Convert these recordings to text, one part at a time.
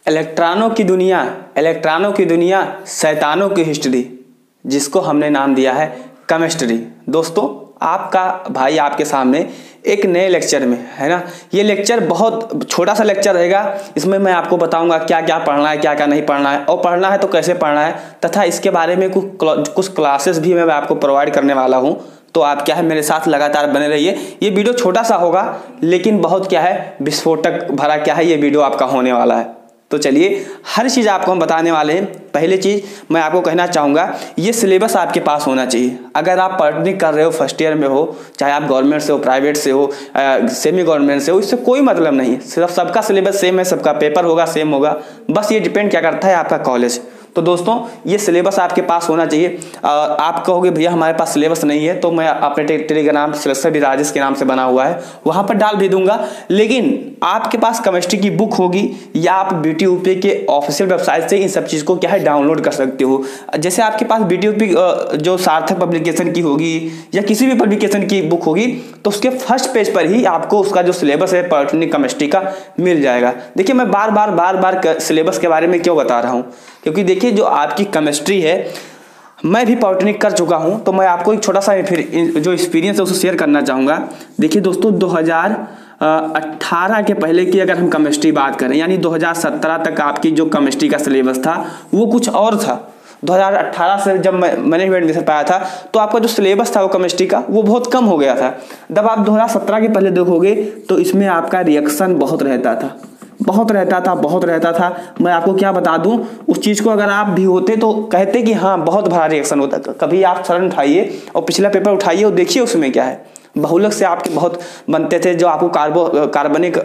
इलेक्ट्रॉनों की दुनिया, शैतानों की हिस्ट्री, जिसको हमने नाम दिया है केमिस्ट्री। दोस्तों, आपका भाई आपके सामने एक नए लेक्चर में है ना। ये लेक्चर बहुत छोटा सा लेक्चर रहेगा। इसमें मैं आपको बताऊंगा क्या क्या पढ़ना है, क्या क्या नहीं पढ़ना है, और पढ़ना है तो कैसे पढ़ना है, तथा इसके बारे में कुछ क्लासेस भी मैं आपको प्रोवाइड करने वाला हूँ। तो आप क्या है मेरे साथ लगातार बने रहिए। ये वीडियो छोटा सा होगा लेकिन बहुत क्या है विस्फोटक भरा क्या है ये वीडियो आपका होने वाला है। तो चलिए, हर चीज़ आपको हम बताने वाले हैं। पहली चीज़ मैं आपको कहना चाहूँगा, ये सिलेबस आपके पास होना चाहिए। अगर आप पॉलिटेक्निक कर रहे हो, फर्स्ट ईयर में हो, चाहे आप गवर्नमेंट से हो, प्राइवेट से हो, सेमी गवर्नमेंट से हो, इससे कोई मतलब नहीं है। सिर्फ सबका सिलेबस सेम है, सबका पेपर होगा सेम होगा, बस ये डिपेंड क्या करता है आपका कॉलेज। तो दोस्तों, ये सिलेबस आपके पास होना चाहिए। आप कहोगे भैया हमारे पास सिलेबस नहीं है, तो मैं अपने टेलीग्राम सिलेक्शन भी राजेश के नाम से बना हुआ है, वहाँ पर डाल भी दूंगा। लेकिन आपके पास केमिस्ट्री की बुक होगी या आप BTUP के ऑफिशियल वेबसाइट से इन सब चीज़ को क्या है डाउनलोड कर सकते हो। जैसे आपके पास BTUP जो सार्थक पब्लिकेशन की होगी या किसी भी पब्लिकेशन की बुक होगी, तो उसके फर्स्ट पेज पर ही आपको उसका जो सिलेबस है पॉलिटेक्निक केमिस्ट्री का मिल जाएगा। देखिए, मैं बार बार सिलेबस के बारे में क्यों बता रहा हूँ, क्योंकि देखिए जो आपकी केमिस्ट्री है, मैं भी पॉलिटेक्निक कर चुका हूं, तो मैं आपको एक छोटा सा फिर जो एक्सपीरियंस है उसे शेयर करना चाहूँगा। देखिए दोस्तों, 2018 के पहले की अगर हम केमिस्ट्री बात करें, यानी 2017 तक आपकी जो केमिस्ट्री का सिलेबस था वो कुछ और था। 2018 से जब मैंने एडमिशन पाया था, तो आपका जो सिलेबस था वो केमिस्ट्री का वो बहुत कम हो गया था। जब आप 2017 के पहले देखोगे तो इसमें आपका रिएक्शन बहुत रहता था। मैं आपको क्या बता दूं, उस चीज़ को अगर आप भी होते तो कहते कि हाँ बहुत बड़ा रिएक्शन होता। कभी आप सड़न उठाइए और पिछला पेपर उठाइए और देखिए उसमें क्या है। बहुलक से आपके बहुत बनते थे, जो आपको कार्बनिक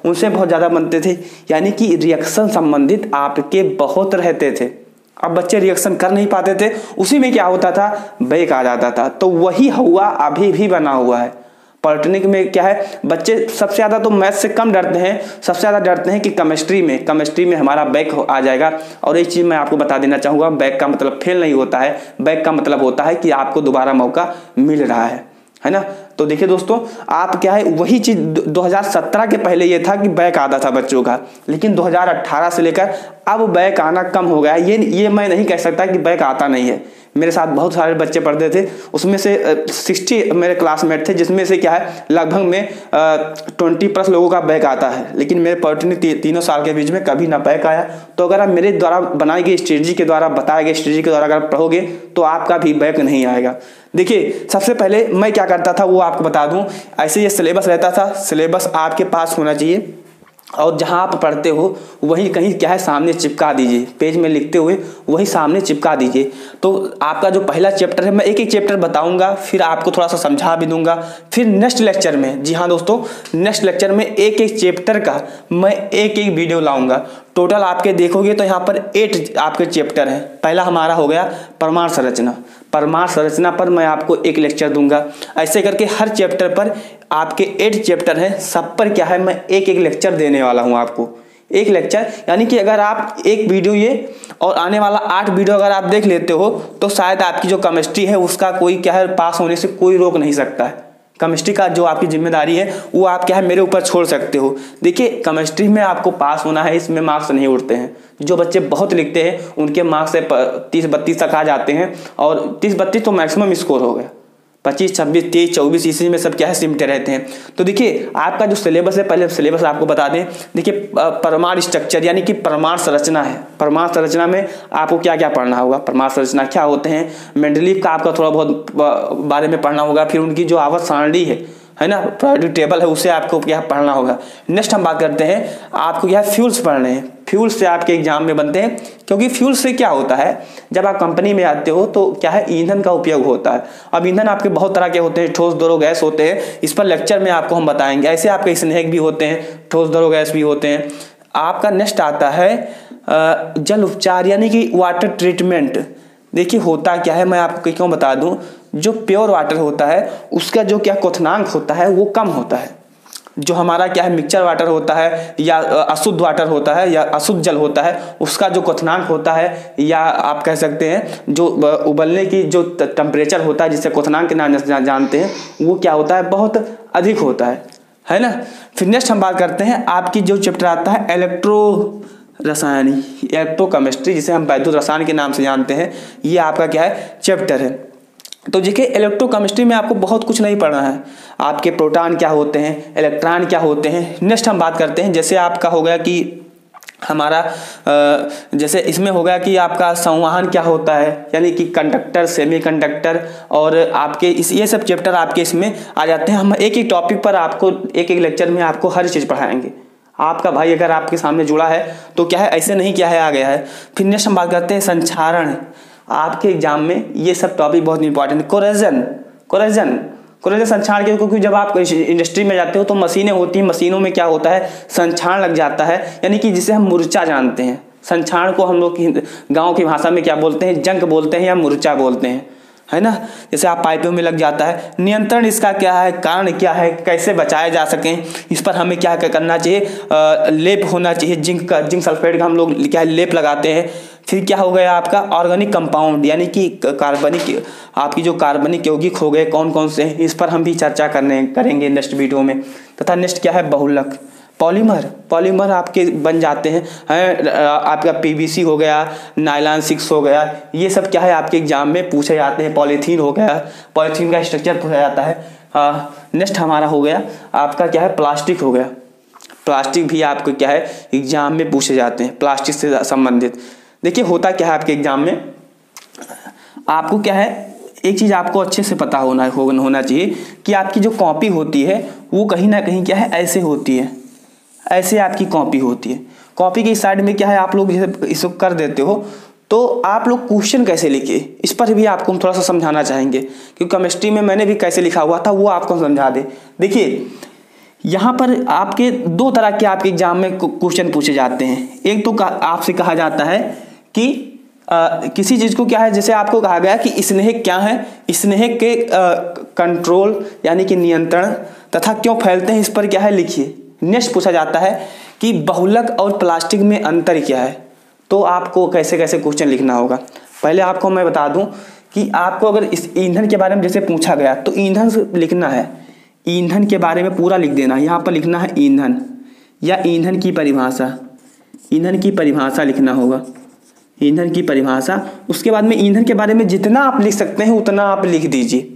उनसे बहुत ज़्यादा बनते थे, यानी कि रिएक्शन संबंधित आपके बहुत रहते थे। अब बच्चे रिएक्शन कर नहीं पाते थे, उसी में क्या होता था, बैक आ जाता था। तो वही हुआ अभी भी बना हुआ है। पॉलिटेक्निक में क्या है, बच्चे सबसे ज़्यादा तो मैथ से कम डरते हैं, सबसे ज़्यादा डरते हैं कि केमिस्ट्री में हमारा बैक आ जाएगा। और एक चीज़ मैं आपको बता देना चाहूँगा, बैक का मतलब फेल नहीं होता है, बैक का मतलब होता है कि आपको दोबारा मौका मिल रहा है ना। तो देखिए दोस्तों, आप क्या है वही चीज़ 2017 के पहले ये था कि बैक आता था बच्चों का, लेकिन 2018 से लेकर अब बैक आना कम हो गया। ये मैं नहीं कह सकता कि बैक आता नहीं है। मेरे साथ बहुत सारे बच्चे पढ़ते थे, उसमें से 60 मेरे क्लासमेट थे, जिसमें से क्या है लगभग में 20+ लोगों का बैक आता है। लेकिन मेरे पॉलिटेक्निक 3 साल के बीच में कभी ना बैक आया। तो अगर आप मेरे द्वारा बनाई गई स्ट्रेटजी के द्वारा, बताए गए स्ट्रेटजी के द्वारा अगर पढ़ोगे तो आपका भी बैक नहीं आएगा। देखिए, सबसे पहले मैं क्या करता था वो आपको बता दूं। ऐसे ये सिलेबस रहता था, सिलेबस आपके पास होना चाहिए, और जहाँ आप पढ़ते हो वही कहीं क्या है सामने चिपका दीजिए, पेज में लिखते हुए वही सामने चिपका दीजिए। तो आपका जो पहला चैप्टर है, मैं एक एक चैप्टर बताऊंगा, फिर आपको थोड़ा सा समझा भी दूंगा। फिर नेक्स्ट लेक्चर में, जी हाँ दोस्तों, नेक्स्ट लेक्चर में एक एक चैप्टर का मैं एक एक वीडियो लाऊंगा। टोटल आपके देखोगे तो यहाँ पर 8 आपके चैप्टर हैं। पहला हमारा हो गया परमाणु संरचना पर मैं आपको एक लेक्चर दूंगा। ऐसे करके हर चैप्टर पर आपके 8 चैप्टर हैं, सब पर क्या है मैं एक एक लेक्चर देने वाला हूं आपको। एक लेक्चर यानी कि अगर आप एक वीडियो ये और आने वाला 8 वीडियो अगर आप देख लेते हो तो शायद आपकी जो केमिस्ट्री है उसका कोई क्या है पास होने से कोई रोक नहीं सकता है। केमिस्ट्री का जो आपकी जिम्मेदारी है वो आप क्या है मेरे ऊपर छोड़ सकते हो। देखिए, केमिस्ट्री में आपको पास होना है, इसमें मार्क्स नहीं उठते हैं। जो बच्चे बहुत लिखते हैं उनके मार्क्स से 30-32 तक आ जाते हैं, और 30-32 तो मैक्सिमम स्कोर हो गया। 25, 26, 23, 24 इसी में सब क्या है सिमटे रहते हैं। तो देखिए, आपका जो सिलेबस है, पहले सिलेबस आपको बता दें। देखिए, परमाणु स्ट्रक्चर यानी कि परमाणु संरचना है। परमाणु संरचना में आपको क्या क्या पढ़ना होगा, परमाणु संरचना क्या होते हैं, मेंडलीव का आपका थोड़ा बहुत बारे में पढ़ना होगा। फिर उनकी जो आवर्त सारणी है ना, पीरियोडिक टेबल है, उसे आपको क्या पढ़ना होगा। नेक्स्ट हम बात करते हैं, आपको क्या फ्यूल्स पढ़ने हैं। फ्यूल्स से आपके एग्जाम में बनते हैं, क्योंकि फ्यूल से क्या होता है, जब आप कंपनी में आते हो तो क्या है ईंधन का उपयोग होता है। अब ईंधन आपके बहुत तरह के होते हैं, ठोस द्रव गैस होते हैं, इस पर लेक्चर में आपको हम बताएंगे। ऐसे आपके स्नेहक भी होते हैं, ठोस द्रव गैस भी होते हैं। आपका नेक्स्ट आता है जल उपचार यानी कि वाटर ट्रीटमेंट। देखिए, होता क्या है मैं आपको क्यों बता दूं, जो प्योर वाटर होता है उसका जो क्या क्वथनांक होता है वो कम होता है। जो हमारा क्या है मिक्सचर वाटर होता है या अशुद्ध वाटर होता है या अशुद्ध जल होता है, उसका जो क्वथनांक होता है, या आप कह सकते हैं जो उबलने की जो टेम्परेचर होता है जिससे क्वथनांक के नाम से जानते हैं, वो क्या होता है बहुत अधिक होता है ना। फिर नेक्स्ट हम बात करते हैं आपकी जो चैप्टर आता है रसायन, इलेक्ट्रोकेमिस्ट्री जिसे हम वैद्युत रसायन के नाम से जानते हैं, ये आपका क्या है चैप्टर है। तो देखिए इलेक्ट्रोकेमिस्ट्री में आपको बहुत कुछ नहीं पढ़ना है, आपके प्रोटॉन क्या होते हैं, इलेक्ट्रॉन क्या होते हैं। नेक्स्ट हम बात करते हैं, जैसे आपका हो गया कि हमारा जैसे इसमें हो गया कि आपका संवहन क्या होता है, यानी कि कंडक्टर, सेमीकंडक्टर, और आपके इस ये सब चैप्टर आपके इसमें आ जाते हैं। हम एक एक टॉपिक पर आपको एक एक लेक्चर में आपको हर चीज़ पढ़ाएंगे। आपका भाई अगर आपके सामने जुड़ा है तो क्या है, ऐसे नहीं क्या है आ गया है। फिर नेक्स्ट हम बात करते हैं संक्षारण। आपके एग्जाम में ये सब टॉपिक बहुत इंपॉर्टेंट है। कोरेजन संक्षारण के, क्योंकि जब आप इंडस्ट्री में जाते हो तो मशीनें होती हैं, मशीनों में क्या होता है संक्षारण लग जाता है, यानी कि जिसे हम मूर्छा जानते हैं। संक्षारण को हम लोग गाँव की भाषा में क्या बोलते हैं, जंक बोलते हैं या मूर्छा बोलते हैं, है ना। जैसे आप पाइपों में लग जाता है। नियंत्रण इसका क्या है, कारण क्या है, कैसे बचाए जा सकें, इस पर हमें क्या करना चाहिए, लेप होना चाहिए जिंक सल्फेट का हम लोग क्या लेप लगाते हैं। फिर क्या हो गया आपका ऑर्गेनिक कंपाउंड, यानी कि कार्बनिक, आपकी जो कार्बनिक यौगिक हो गए कौन कौन से हैं, इस पर हम भी चर्चा करेंगे नेक्स्ट वीडियो में। तथा नेक्स्ट क्या है बहुलक, पॉलीमर आपके बन जाते हैं, आपका पीवीसी हो गया, नायलॉन 6 हो गया, ये सब क्या है आपके एग्जाम में पूछे जाते हैं। पॉलीथीन हो गया, पॉलीथीन का स्ट्रक्चर पूछा जाता है। नेक्स्ट हमारा हो गया आपका क्या है प्लास्टिक हो गया, प्लास्टिक भी आपको क्या है एग्जाम में पूछे जाते हैं, प्लास्टिक से संबंधित। देखिए होता क्या है आपके एग्जाम में, आपको क्या है एक चीज़ आपको अच्छे से पता होना चाहिए कि आपकी जो कॉपी होती है वो कहीं ना कहीं क्या है ऐसे होती है, ऐसे आपकी कॉपी होती है। कॉपी की साइड में क्या है आप लोग जैसे इसको कर देते हो तो आप लोग क्वेश्चन कैसे लिखे, इस पर भी आपको हम थोड़ा सा समझाना चाहेंगे, क्योंकि केमिस्ट्री में मैंने भी कैसे लिखा हुआ था वो आपको समझा दे। देखिए यहाँ पर आपके दो तरह के आपके एग्जाम में क्वेश्चन पूछे जाते हैं। एक तो आपसे कहा जाता है कि किसी चीज़ को क्या है, जैसे आपको कहा गया कि स्नेहक क्या है, स्नेहक के कंट्रोल यानी कि नियंत्रण तथा क्यों फैलते हैं, इस पर क्या है लिखिए। नेक्स्ट पूछा जाता है कि बहुलक और प्लास्टिक में अंतर क्या है, तो आपको कैसे कैसे क्वेश्चन लिखना होगा। पहले आपको मैं बता दूं कि आपको अगर इस ईंधन के बारे में जैसे पूछा गया तो ईंधन से लिखना है, ईंधन के बारे में पूरा लिख देना। यहाँ पर लिखना है ईंधन या ईंधन की परिभाषा, ईंधन की परिभाषा लिखना होगा, ईंधन की परिभाषा। उसके बाद में ईंधन के बारे में जितना आप लिख सकते हैं उतना आप लिख दीजिए।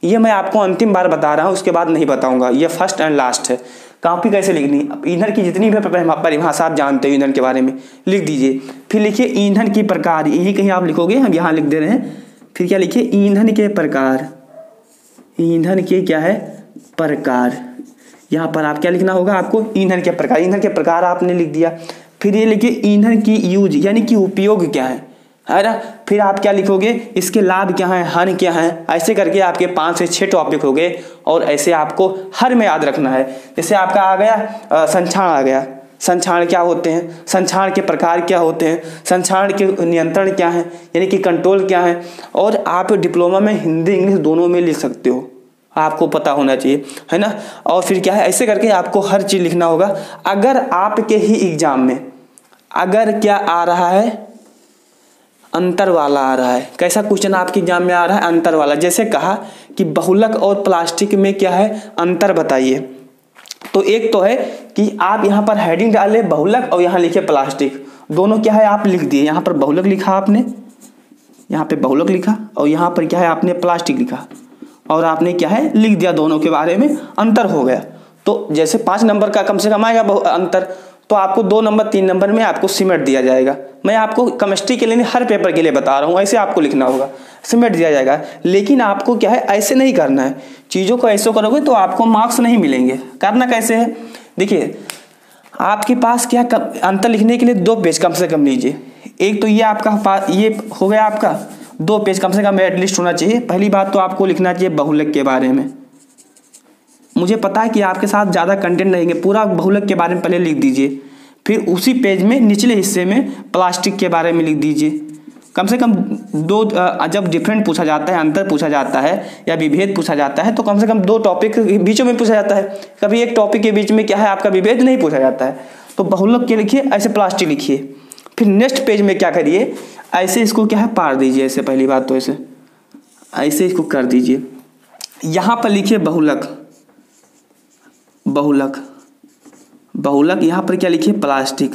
ये मैं आपको अंतिम बार बता रहा हूँ, उसके बाद नहीं बताऊंगा, ये फर्स्ट एंड लास्ट है। कॉपी कैसे लिखनी, ईंधन की जितनी भी परिभाषा आप जानते हो ईंधन के बारे में लिख दीजिए। फिर लिखिए ईंधन की प्रकार, यही कहीं आप लिखोगे, हम यहाँ लिख दे रहे हैं। फिर क्या लिखिए ईंधन के प्रकार, ईंधन के क्या है प्रकार। यहाँ पर आप क्या लिखना होगा आपको ईंधन के प्रकार, ईंधन के प्रकार आपने लिख दिया। फिर ये लिखिए ईंधन की यूज यानी कि उपयोग क्या है ना। फिर आप क्या लिखोगे इसके लाभ क्या है, हानि क्या है। ऐसे करके आपके 5 से 6 टॉपिक हो गए और ऐसे आपको हर में याद रखना है। जैसे आपका आ गया संक्षारण आ गया, संक्षारण क्या होते हैं, संक्षारण के प्रकार क्या होते हैं, संक्षारण के नियंत्रण क्या है यानी कि कंट्रोल क्या है। और आप डिप्लोमा में हिंदी इंग्लिश दोनों में लिख सकते हो, आपको पता होना चाहिए, है ना। और फिर क्या है ऐसे करके आपको हर चीज़ लिखना होगा। अगर आपके ही एग्जाम में अगर क्या आ रहा है अंतर वाला आ रहा है, कैसा क्वेश्चन आपके एग्जाम में आ रहा है अंतर वाला, जैसे कहा कि बहुलक और प्लास्टिक में क्या है अंतर बताइए, तो एक तो है कि आप यहाँ पर हेडिंग डाले बहुलक और यहाँ लिखे प्लास्टिक, दोनों क्या है आप लिख दिए। यहाँ पर बहुलक लिखा आपने, यहाँ पे बहुलक लिखा और यहाँ पर क्या है आपने प्लास्टिक लिखा और आपने क्या है लिख दिया, दोनों के बारे में अंतर हो गया। तो जैसे 5 नंबर का कम से कम आएगा अंतर, तो आपको 2 नंबर 3 नंबर में आपको सिमट दिया जाएगा। मैं आपको केमिस्ट्री के लिए हर पेपर के लिए बता रहा हूँ, ऐसे आपको लिखना होगा, सिमट दिया जाएगा। लेकिन आपको क्या है ऐसे नहीं करना है, चीज़ों को ऐसे करोगे तो आपको मार्क्स नहीं मिलेंगे। करना कैसे है, देखिए आपके पास क्या अंतर लिखने के लिए 2 पेज कम से कम लीजिए। एक तो ये आपका ये हो गया आपका 2 पेज कम से कम एटलीस्ट होना चाहिए। पहली बात तो आपको लिखना चाहिए बहुलक के बारे में। मुझे पता है कि आपके साथ ज़्यादा कंटेंट रहेंगे, पूरा बहुलक के बारे में पहले लिख दीजिए। फिर उसी पेज में निचले हिस्से में प्लास्टिक के बारे में लिख दीजिए। कम से कम 2 जब डिफरेंट पूछा जाता है, अंतर पूछा जाता है या विभेद पूछा जाता है, तो कम से कम 2 टॉपिक के बीचों में पूछा जाता है। कभी एक टॉपिक के बीच में क्या है आपका विभेद नहीं पूछा जाता है। तो बहुलक के लिखिए, ऐसे प्लास्टिक लिखिए। फिर नेक्स्ट पेज में क्या करिए, ऐसे इसको क्या है पार दीजिए। ऐसे पहली बात तो ऐसे इसको कर दीजिए। यहाँ पर लिखिए बहुलक, बहुलक, बहुलक। यहाँ पर क्या लिखिए प्लास्टिक,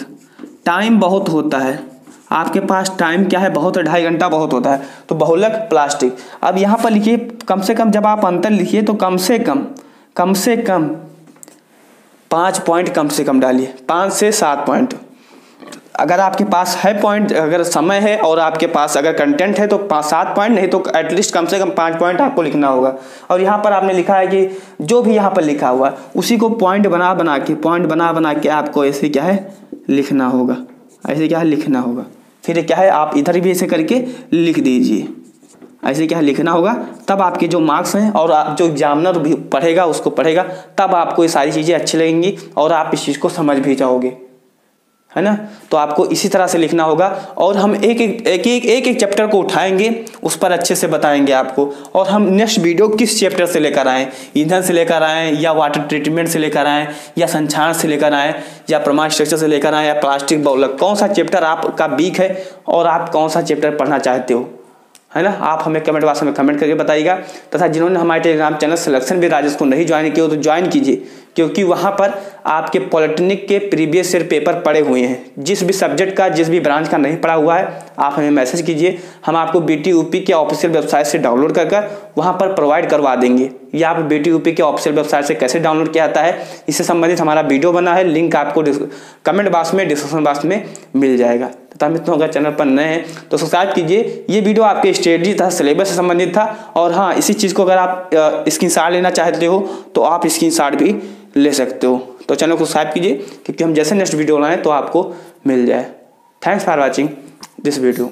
टाइम बहुत होता है, आपके पास टाइम क्या है, बहुत है, 2.5 घंटा बहुत होता है, तो बहुलक प्लास्टिक। अब यहाँ पर लिखिए कम से कम, जब आप अंतर लिखिए तो कम से कम 5 पॉइंट कम से कम डालिए, 5 से 7 पॉइंट। अगर आपके पास है पॉइंट, अगर समय है और आपके पास अगर कंटेंट है तो 5-7 पॉइंट, नहीं तो एटलीस्ट कम से कम 5 पॉइंट आपको लिखना होगा। और यहाँ पर आपने लिखा है कि जो भी यहाँ पर लिखा हुआ उसी को पॉइंट बना के आपको ऐसे क्या है लिखना होगा, ऐसे क्या है लिखना होगा। फिर क्या है आप इधर भी ऐसे करके लिख दीजिए, ऐसे क्या लिखना होगा, तब आपके जो मार्क्स हैं और आप जो एग्जामिनर भी पढ़ेगा उसको पढ़ेगा, तब आपको ये सारी चीज़ें अच्छी लगेंगी और आप इस चीज़ को समझ भी जाओगे, है ना। तो आपको इसी तरह से लिखना होगा और हम एक चैप्टर को उठाएंगे, उस पर अच्छे से बताएंगे आपको। और हम नेक्स्ट वीडियो किस चैप्टर से लेकर आएँ, ईंधन से लेकर आएँ या वाटर ट्रीटमेंट से लेकर आएँ या संक्षारण से लेकर आएँ या प्रमाण स्ट्रक्चर से लेकर आएँ या प्लास्टिक बहुलक, कौन सा चैप्टर आपका वीक है और आप कौन सा चैप्टर पढ़ना चाहते हो, है ना। आप हमें कमेंट बॉक्स में कमेंट करके बताइएगा। तथा जिन्होंने हमारे Telegram channel selection with Rajesh को नहीं ज्वाइन किया हो तो ज्वाइन कीजिए, क्योंकि वहाँ पर आपके पॉलिटेक्निक के प्रीवियस ईयर पेपर पड़े हुए हैं। जिस भी सब्जेक्ट का, जिस भी ब्रांच का नहीं पढ़ा हुआ है, आप हमें मैसेज कीजिए, हम आपको BTUP के ऑफिशियल वेबसाइट से डाउनलोड कर वहाँ पर प्रोवाइड करवा देंगे। या आप BTUP के ऑफिशियल वेबसाइट से कैसे डाउनलोड किया जाता है, इससे संबंधित हमारा वीडियो बना है, लिंक आपको कमेंट बॉक्स में, डिस्क्रिप्शन बॉक्स में मिल जाएगा। तथा मित्रों अगर चैनल पर नए हैं तो सब्सक्राइब कीजिए। ये वीडियो आपके स्ट्रेटजी तथा सिलेबस से संबंधित था। और हाँ, इसी चीज़ को अगर आप स्क्रीनशॉट लेना चाहते हो तो आप स्क्रीनशॉट भी ले सकते हो। तो चैनल को सब्सक्राइब कीजिए, क्योंकि हम जैसे नेक्स्ट वीडियो लाएँ तो आपको मिल जाए। Thanks for watching this video.